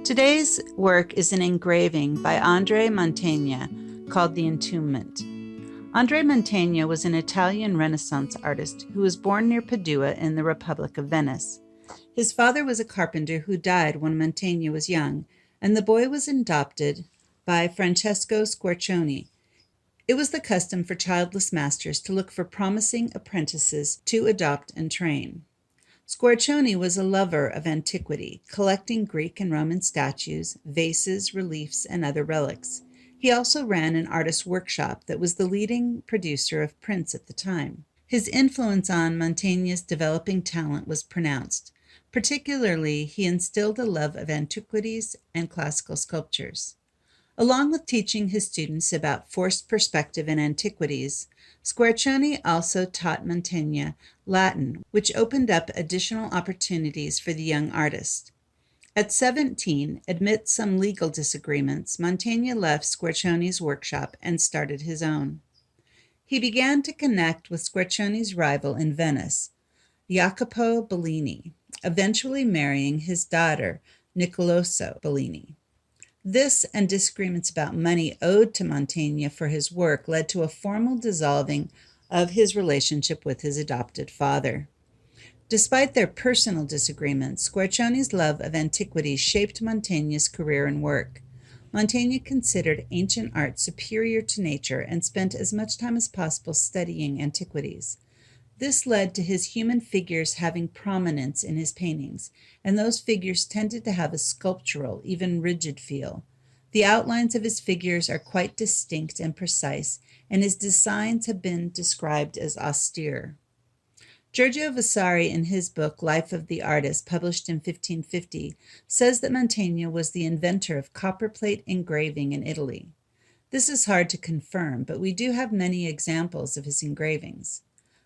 Today's work is an engraving by Andrea Mantegna called The Entombment. Andrea Mantegna was an Italian Renaissance artist who was born near Padua in the Republic of Venice. His father was a carpenter who died when Mantegna was young, and the boy was adopted by Francesco Squarcioni. It was the custom for childless masters to look for promising apprentices to adopt and train. Squarcioni was a lover of antiquity, collecting Greek and Roman statues, vases, reliefs, and other relics. He also ran an artist's workshop that was the leading producer of prints at the time. His influence on Mantegna's developing talent was pronounced. Particularly, he instilled a love of antiquities and classical sculptures. Along with teaching his students about forced perspective in antiquities, Squarcioni also taught Mantegna Latin, which opened up additional opportunities for the young artist. At 17, amidst some legal disagreements, Mantegna left Squarcioni's workshop and started his own. He began to connect with Squarcioni's rival in Venice, Jacopo Bellini, eventually marrying his daughter, Nicola Bellini. This and disagreements about money owed to Mantegna for his work led to a formal dissolving of his relationship with his adopted father. Despite their personal disagreements, Squarcioni's love of antiquities shaped Mantegna's career and work. Mantegna considered ancient art superior to nature and spent as much time as possible studying antiquities. This led to his human figures having prominence in his paintings, and those figures tended to have a sculptural, even rigid feel. The outlines of his figures are quite distinct and precise, and his designs have been described as austere. Giorgio Vasari, in his book Life of the Artist, published in 1550, says that Mantegna was the inventor of copperplate engraving in Italy. This is hard to confirm, but we do have many examples of his engravings.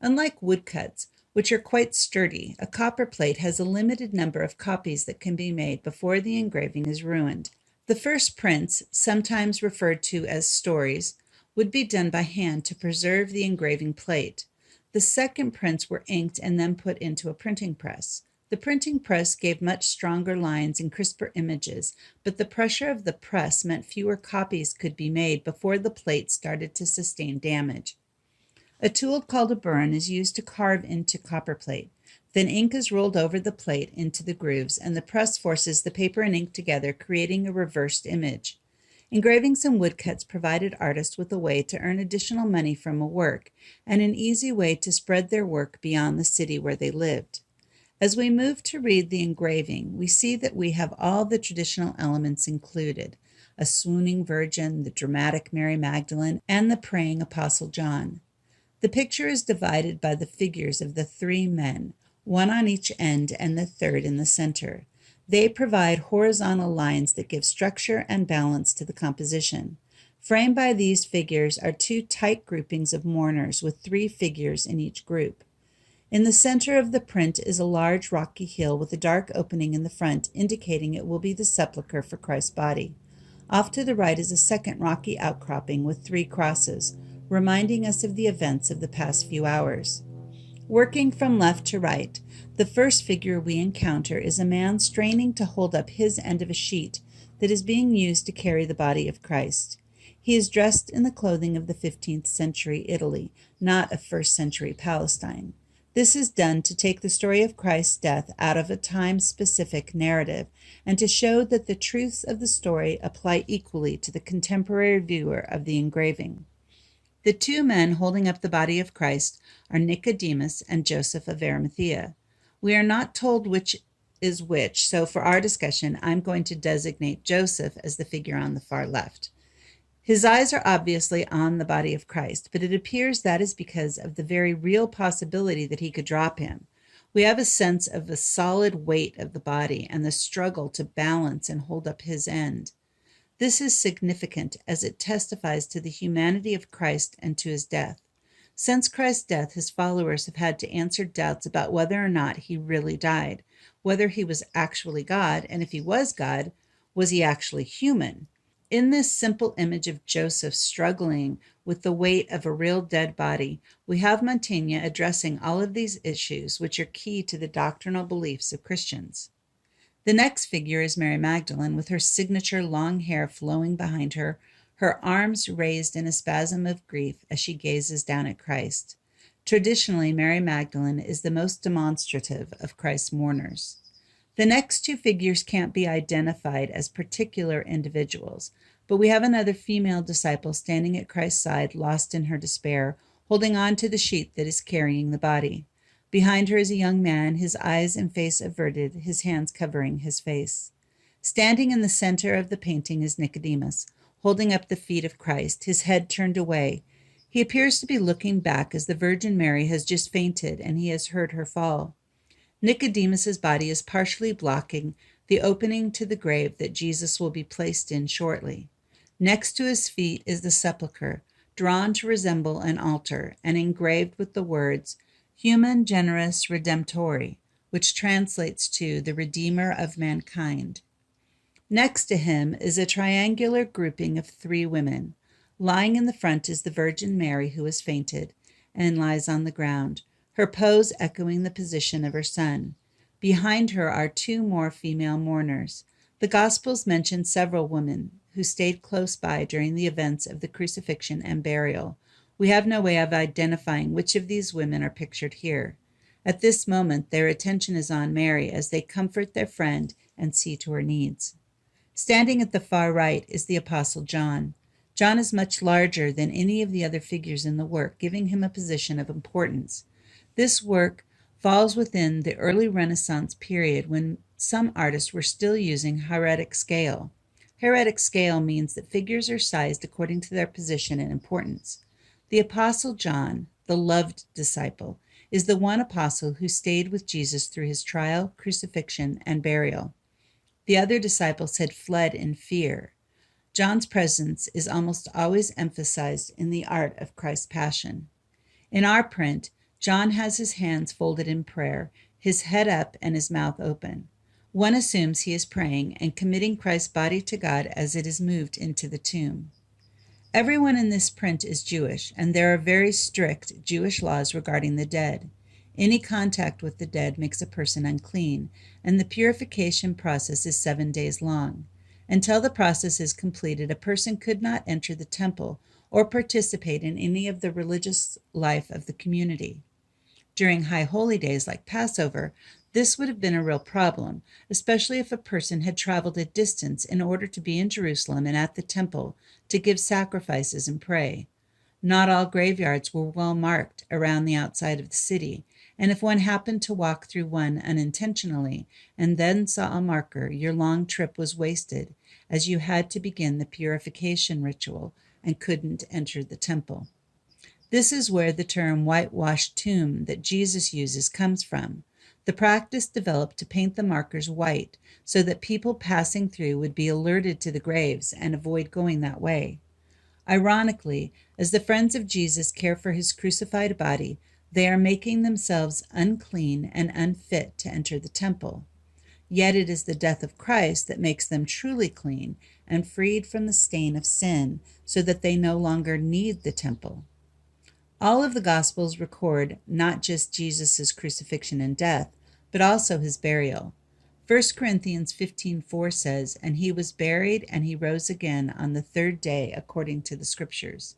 Unlike woodcuts, which are quite sturdy, a copperplate has a limited number of copies that can be made before the engraving is ruined. The first prints, sometimes referred to as stories, would be done by hand to preserve the engraving plate. The second prints were inked and then put into a printing press. The printing press gave much stronger lines and crisper images, but the pressure of the press meant fewer copies could be made before the plate started to sustain damage. A tool called a Burin is used to carve into copperplate. Then ink is rolled over the plate into the grooves, and the press forces the paper and ink together, creating a reversed image. Engravings and woodcuts provided artists with a way to earn additional money from a work, and an easy way to spread their work beyond the city where they lived. As we move to read the engraving, we see that we have all the traditional elements included: a swooning virgin, the dramatic Mary Magdalene, and the praying Apostle John. The picture is divided by the figures of the three men, one on each end and the third in the center. They provide horizontal lines that give structure and balance to the composition. Framed by these figures are two tight groupings of mourners with three figures in each group. In the center of the print is a large rocky hill with a dark opening in the front, indicating it will be the sepulchre for Christ's body. Off to the right is a second rocky outcropping with three crosses, reminding us of the events of the past few hours. Working from left to right, the first figure we encounter is a man straining to hold up his end of a sheet that is being used to carry the body of Christ. He is dressed in the clothing of the 15th century Italy, not of 1st century Palestine. This is done to take the story of Christ's death out of a time-specific narrative and to show that the truths of the story apply equally to the contemporary viewer of the engraving. The two men holding up the body of Christ are Nicodemus and Joseph of Arimathea. We are not told which is which, so for our discussion, I'm going to designate Joseph as the figure on the far left. His eyes are obviously on the body of Christ, but it appears that is because of the very real possibility that he could drop him. We have a sense of the solid weight of the body and the struggle to balance and hold up his end. This is significant as it testifies to the humanity of Christ and to his death. Since Christ's death, his followers have had to answer doubts about whether or not he really died, whether he was actually God, and if he was God, was he actually human? In this simple image of Joseph struggling with the weight of a real dead body, we have Mantegna addressing all of these issues, which are key to the doctrinal beliefs of Christians. The next figure is Mary Magdalene, with her signature long hair flowing behind her, her arms raised in a spasm of grief as she gazes down at Christ. Traditionally, Mary Magdalene is the most demonstrative of Christ's mourners. The next two figures can't be identified as particular individuals, but we have another female disciple standing at Christ's side, lost in her despair, holding on to the sheet that is carrying the body. Behind her is a young man, his eyes and face averted, his hands covering his face. Standing in the center of the painting is Nicodemus, holding up the feet of Christ, his head turned away. He appears to be looking back as the Virgin Mary has just fainted and he has heard her fall. Nicodemus's body is partially blocking the opening to the grave that Jesus will be placed in shortly. Next to his feet is the sepulchre, drawn to resemble an altar and engraved with the words Human Generis Redemptori, which translates to the Redeemer of Mankind. Next to him is a triangular grouping of three women. Lying in the front is the Virgin Mary, who has fainted and lies on the ground, her pose echoing the position of her son. Behind her are two more female mourners. The Gospels mention several women who stayed close by during the events of the crucifixion and burial. We have no way of identifying which of these women are pictured here. At this moment, their attention is on Mary as they comfort their friend and see to her needs. Standing at the far right is the Apostle John. John is much larger than any of the other figures in the work, giving him a position of importance. This work falls within the early Renaissance period when some artists were still using hieratic scale. Hieratic scale means that figures are sized according to their position and importance. The Apostle John, the loved disciple, is the one apostle who stayed with Jesus through his trial, crucifixion, and burial. The other disciples had fled in fear. John's presence is almost always emphasized in the art of Christ's Passion. In our print, John has his hands folded in prayer, his head up and his mouth open. One assumes he is praying and committing Christ's body to God as it is moved into the tomb. Everyone in this print is Jewish, and there are very strict Jewish laws regarding the dead. Any contact with the dead makes a person unclean, and the purification process is 7 days long. Until the process is completed, a person could not enter the temple or participate in any of the religious life of the community. During high holy days like Passover, this would have been a real problem, especially if a person had traveled a distance in order to be in Jerusalem and at the temple to give sacrifices and pray. Not all graveyards were well marked around the outside of the city, and if one happened to walk through one unintentionally and then saw a marker, your long trip was wasted, as you had to begin the purification ritual and couldn't enter the temple. This is where the term whitewashed tomb that Jesus uses comes from. The practice developed to paint the markers white so that people passing through would be alerted to the graves and avoid going that way. Ironically, as the friends of Jesus care for his crucified body, they are making themselves unclean and unfit to enter the temple. Yet it is the death of Christ that makes them truly clean and freed from the stain of sin so that they no longer need the temple. All of the Gospels record not just Jesus' crucifixion and death, but also his burial. 1 Corinthians 15:4 says, "And he was buried, and he rose again on the third day according to the Scriptures."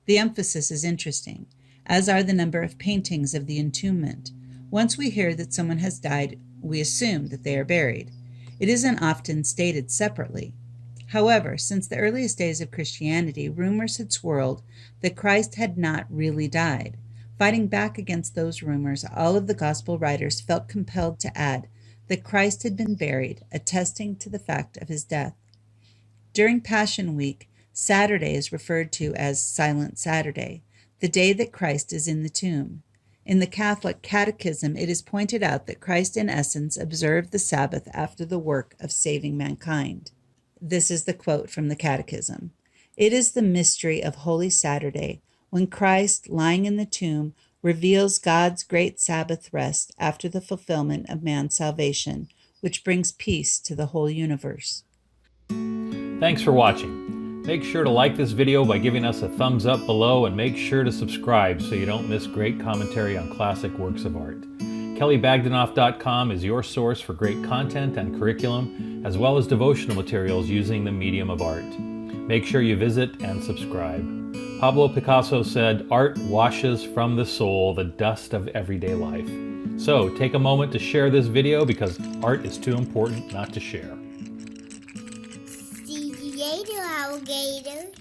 The emphasis is interesting, as are the number of paintings of the entombment. Once we hear that someone has died, we assume that they are buried. It isn't often stated separately. However, since the earliest days of Christianity, rumors had swirled that Christ had not really died. Fighting back against those rumors, all of the gospel writers felt compelled to add that Christ had been buried, attesting to the fact of his death. During Passion Week, Saturday is referred to as Silent Saturday, the day that Christ is in the tomb. In the Catholic Catechism, it is pointed out that Christ in essence observed the Sabbath after the work of saving mankind. This is the quote from the Catechism. "It is the mystery of Holy Saturday, when Christ, lying in the tomb, reveals God's great Sabbath rest after the fulfillment of man's salvation, which brings peace to the whole universe." Thanks for watching. Make sure to like this video by giving us a thumbs up below, and make sure to subscribe so you don't miss great commentary on classic works of art. KellyBagdanoff.com is your source for great content and curriculum, as well as devotional materials using the medium of art. Make sure you visit and subscribe. Pablo Picasso said, "Art washes from the soul the dust of everyday life." So take a moment to share this video because art is too important not to share. See you later, alligator.